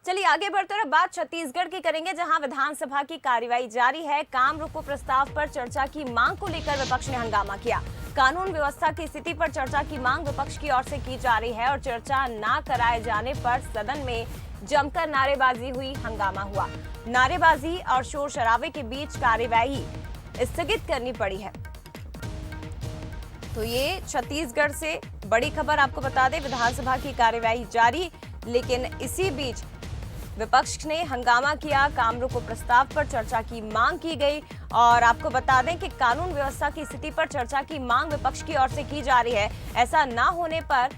चलिए आगे बढ़ते हुए बात छत्तीसगढ़ की करेंगे, जहां विधानसभा की कार्यवाही जारी है। काम रोको प्रस्ताव पर चर्चा की मांग को लेकर विपक्ष ने हंगामा किया। कानून व्यवस्था की स्थिति पर चर्चा की मांग विपक्ष की ओर से की जा रही है और चर्चा न कराए जाने पर सदन में जमकर नारेबाजी हुई, हंगामा हुआ। नारेबाजी और शोर शराबे के बीच कार्यवाही स्थगित करनी पड़ी है। तो ये छत्तीसगढ़ से बड़ी खबर आपको बता दें, विधानसभा की कार्यवाही जारी, लेकिन इसी बीच विपक्ष ने हंगामा किया। काम रोको प्रस्ताव पर चर्चा की मांग की गई और आपको बता दें कि कानून व्यवस्था की स्थिति पर चर्चा की मांग विपक्ष की ओर से की जा रही है। ऐसा ना होने पर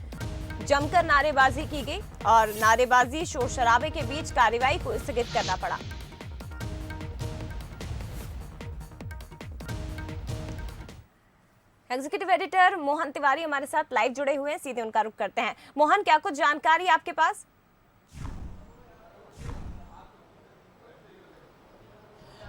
जमकर नारेबाजी की गई और नारेबाजी शोर शराबे के बीच कार्यवाही को स्थगित करना पड़ा। एग्जीक्यूटिव एडिटर मोहन तिवारी हमारे साथ लाइव जुड़े हुए हैं, सीधे उनका रुख करते हैं। मोहन, क्या कुछ जानकारी आपके पास?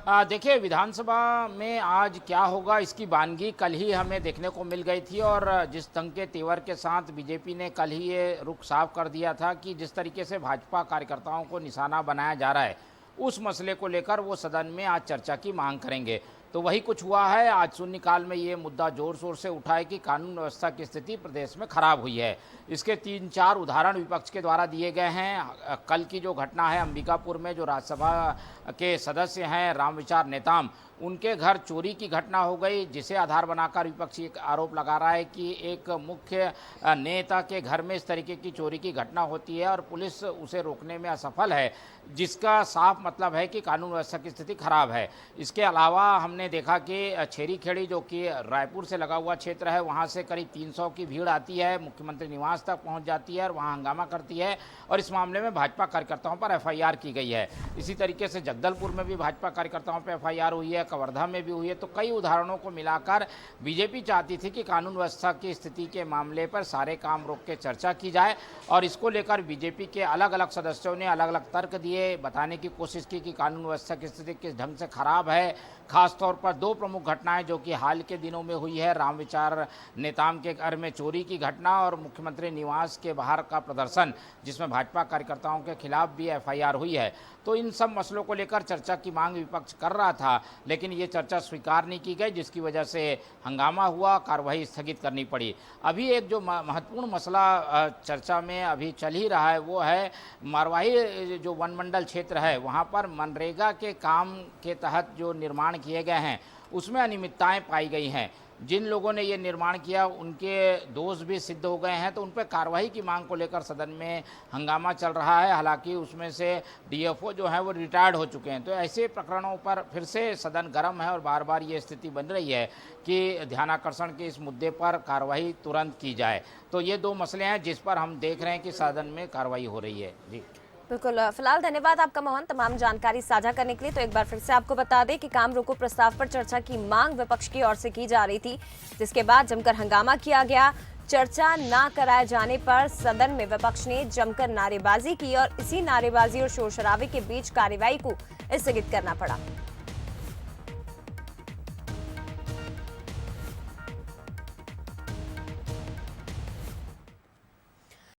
देखिए, विधानसभा में आज क्या होगा इसकी बानगी कल ही हमें देखने को मिल गई थी और जिस ढंग के तेवर के साथ बीजेपी ने कल ही ये रुख साफ कर दिया था कि जिस तरीके से भाजपा कार्यकर्ताओं को निशाना बनाया जा रहा है, उस मसले को लेकर वो सदन में आज चर्चा की मांग करेंगे। तो वही कुछ हुआ है। आज शून्यकाल में ये मुद्दा जोर शोर से उठा है कि कानून व्यवस्था की स्थिति प्रदेश में खराब हुई है। इसके 3-4 उदाहरण विपक्ष के द्वारा दिए गए हैं। कल की जो घटना है अंबिकापुर में, जो राज्यसभा के सदस्य हैं रामविचार नेताम, उनके घर चोरी की घटना हो गई, जिसे आधार बनाकर विपक्ष एक आरोप लगा रहा है कि एक मुख्य नेता के घर में इस तरीके की चोरी की घटना होती है और पुलिस उसे रोकने में असफल है, जिसका साफ मतलब है कि कानून व्यवस्था की स्थिति खराब है। इसके अलावा हमने देखा कि छेरी खेड़ी, जो कि रायपुर से लगा हुआ क्षेत्र है, वहाँ से करीब 300 की भीड़ आती है, मुख्यमंत्री निवास तक पहुँच जाती है और वहाँ हंगामा करती है और इस मामले में भाजपा कार्यकर्ताओं पर FIR की गई है। इसी तरीके से जगदलपुर में भी भाजपा कार्यकर्ताओं पर FIR हुई है, कवर्धा में भी हुई है। तो कई उदाहरणों को मिलाकर बीजेपी चाहती थी कि कानून व्यवस्था की स्थिति के मामले पर सारे काम रोक के चर्चा की जाए और इसको लेकर बीजेपी के अलग अलग सदस्यों ने अलग अलग तर्क दिए, बताने की कोशिश की कि कानून व्यवस्था की स्थिति किस ढंग से खराब है। खासतौर पर 2 प्रमुख घटनाएं जो कि हाल के दिनों में हुई है, रामविचार नेताम के घर में चोरी की घटना और मुख्यमंत्री निवास के बाहर का प्रदर्शन, जिसमें भाजपा कार्यकर्ताओं के खिलाफ भी FIR हुई है। तो इन सब मसलों को लेकर चर्चा की मांग विपक्ष कर रहा था, लेकिन ये चर्चा स्वीकार नहीं की गई, जिसकी वजह से हंगामा हुआ, कार्रवाई स्थगित करनी पड़ी। अभी एक जो महत्वपूर्ण मसला चर्चा में अभी चल ही रहा है, वो है मरवाही जो वनमंडल क्षेत्र है, वहाँ पर मनरेगा के काम के तहत जो निर्माण किए गए हैं उसमें अनियमितताएं पाई गई हैं। जिन लोगों ने ये निर्माण किया उनके दोष भी सिद्ध हो गए हैं, तो उन पर कार्रवाई की मांग को लेकर सदन में हंगामा चल रहा है। हालांकि उसमें से DFO जो है वो रिटायर्ड हो चुके हैं। तो ऐसे प्रकरणों पर फिर से सदन गर्म है और बार बार ये स्थिति बन रही है कि ध्यानाकर्षण के इस मुद्दे पर कार्रवाई तुरंत की जाए। तो ये 2 मसले हैं जिस पर हम देख रहे हैं कि सदन में कार्रवाई हो रही है। जी बिल्कुल, फिलहाल धन्यवाद आपका मोहन, तमाम जानकारी साझा करने के लिए। तो एक बार फिर से आपको बता दें कि काम रोको प्रस्ताव पर चर्चा की मांग विपक्ष की ओर से की जा रही थी, जिसके बाद जमकर हंगामा किया गया। चर्चा न कराए जाने पर सदन में विपक्ष ने जमकर नारेबाजी की और इसी नारेबाजी और शोर शराबे के बीच कार्यवाही को स्थगित करना पड़ा।